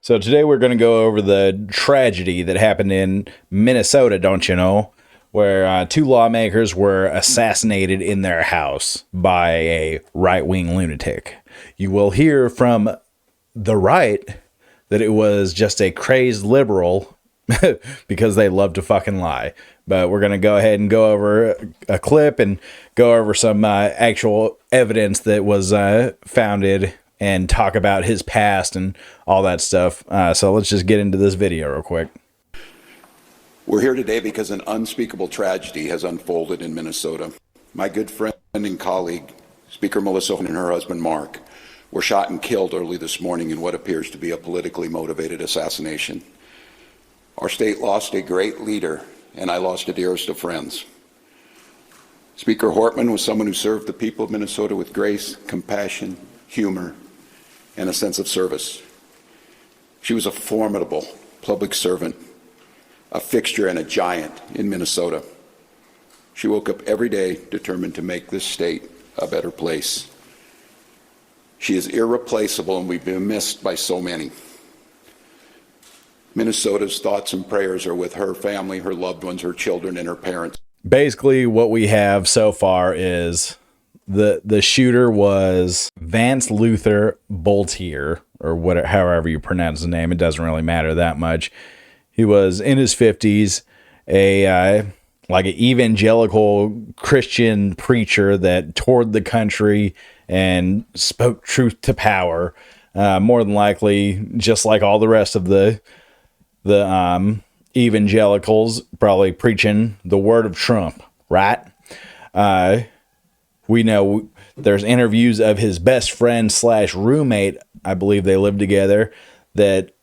So today we're going to go over the tragedy that happened in Minnesota, don't you know, where two lawmakers were assassinated in their house by a right-wing lunatic. You will hear from the right that it was just a crazed liberal because they love to fucking lie. But we're going to go ahead and go over a clip and go over some actual evidence that was founded and talk about his past and all that stuff. So let's just get into this video real quick. We're here today because an unspeakable tragedy has unfolded in Minnesota. My good friend and colleague, Speaker Melissa and her husband Mark, were shot and killed early this morning in what appears to be a politically motivated assassination. Our state lost a great leader, and I lost a dearest of friends. Speaker Hortman was someone who served the people of Minnesota with grace, compassion, humor, and a sense of service. She was a formidable public servant, a fixture and a giant in Minnesota. She woke up every day determined to make this state a better place. She is irreplaceable, and we've been missed by so many. Minnesota's thoughts and prayers are with her family, her loved ones, her children, and her parents. Basically, what we have so far is the shooter was Vance Luther Boltier, or whatever, however you pronounce the name. It doesn't really matter that much. He was in his 50s, like an evangelical Christian preacher that toured the country and spoke truth to power. More than likely, just like all the rest of the evangelicals, probably preaching the word of Trump, right? We know there's interviews of his best friend / roommate, I believe they lived together, that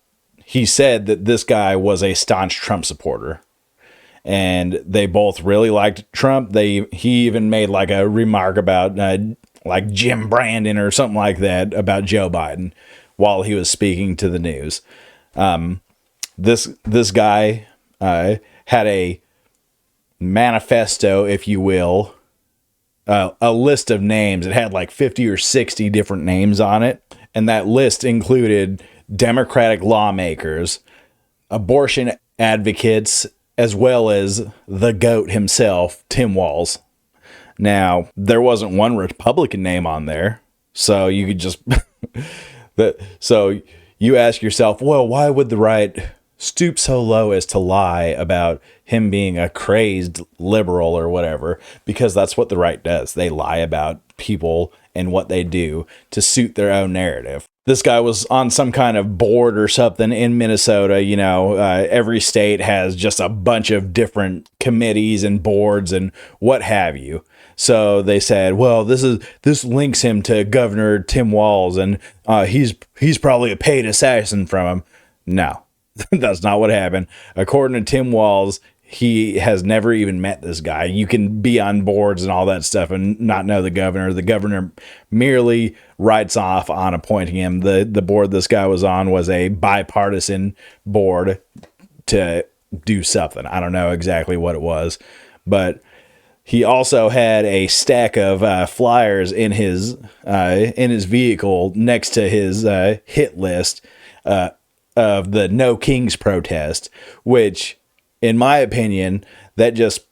he said that this guy was a staunch Trump supporter. And they both really liked Trump. He even made like a remark about like Jim Brandon or something like that about Joe Biden while he was speaking to the news. This guy had a manifesto, if you will, a list of names. It had like 50 or 60 different names on it. And that list included Democratic lawmakers, abortion advocates, as well as the GOAT himself, Tim Walz. Now, there wasn't one Republican name on there. So you could just... So you ask yourself, well, why would the right stoop so low as to lie about him being a crazed liberal or whatever? Because that's what the right does. They lie about people and what they do to suit their own narrative. This guy was on some kind of board or something in Minnesota. You know, every state has just a bunch of different committees and boards and what have you. So they said, well, this links him to Governor Tim Walz, and he's probably a paid assassin from him. No, that's not what happened. According to Tim Walz, he has never even met this guy. You can be on boards and all that stuff and not know the governor. The governor merely writes off on appointing him. The board this guy was on was a bipartisan board to do something. I don't know exactly what it was, but he also had a stack of flyers in his vehicle next to his hit list of the No Kings protest, which, in my opinion, that just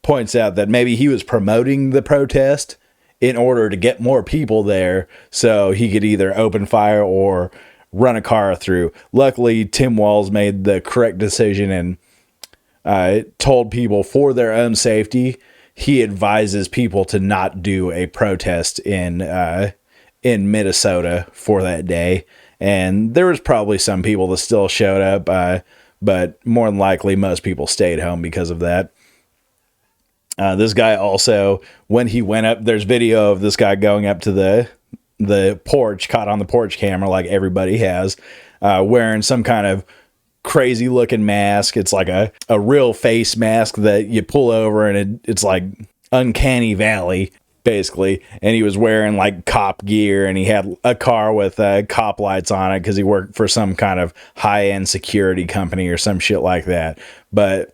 points out that maybe he was promoting the protest in order to get more people there so he could either open fire or run a car through. Luckily, Tim Walz made the correct decision and told people for their own safety, he advises people to not do a protest in Minnesota for that day. And there was probably some people that still showed up, but more than likely, most people stayed home because of that. This guy also, when he went up, there's video of this guy going up to the porch, caught on the porch camera like everybody has, wearing some kind of crazy looking mask. It's like a real face mask that you pull over and it's like Uncanny Valley, basically. And he was wearing like cop gear, and he had a car with cop lights on it because he worked for some kind of high-end security company or some shit like that. But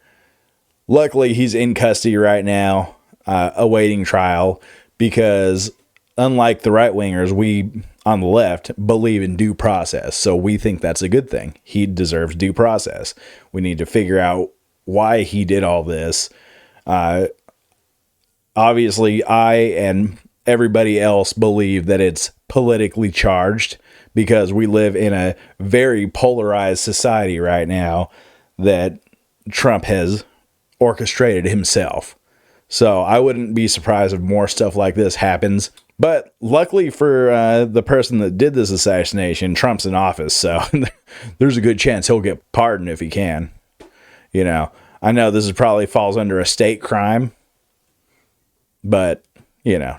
luckily he's in custody right now, awaiting trial, because unlike the right-wingers, we on the left believe in due process. So we think that's a good thing. He deserves due process. We need to figure out why he did all this. Obviously, I and everybody else believe that it's politically charged because we live in a very polarized society right now that Trump has orchestrated himself. So I wouldn't be surprised if more stuff like this happens. But luckily for the person that did this assassination, Trump's in office. So there's a good chance he'll get pardoned if he can. You know, I know this is probably falls under a state crime. But, you know,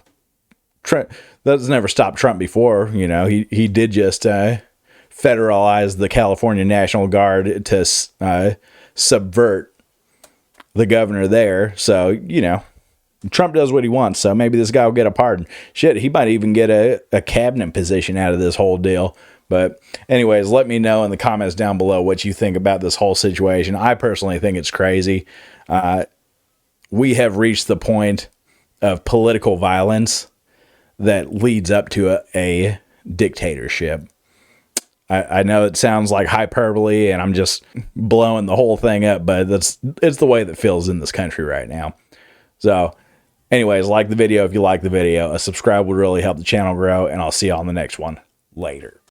Trump, that's never stopped Trump before. You know, he did just federalize the California National Guard to subvert the governor there. So, you know, Trump does what he wants. So maybe this guy will get a pardon. Shit, he might even get a cabinet position out of this whole deal. But anyways, let me know in the comments down below what you think about this whole situation. I personally think it's crazy. We have reached the point of political violence that leads up to a dictatorship. I know it sounds like hyperbole and I'm just blowing the whole thing up, but it's the way that feels in this country right now. So anyways, like the video if you like the video. A subscribe would really help the channel grow, and I'll see you on the next one. Later.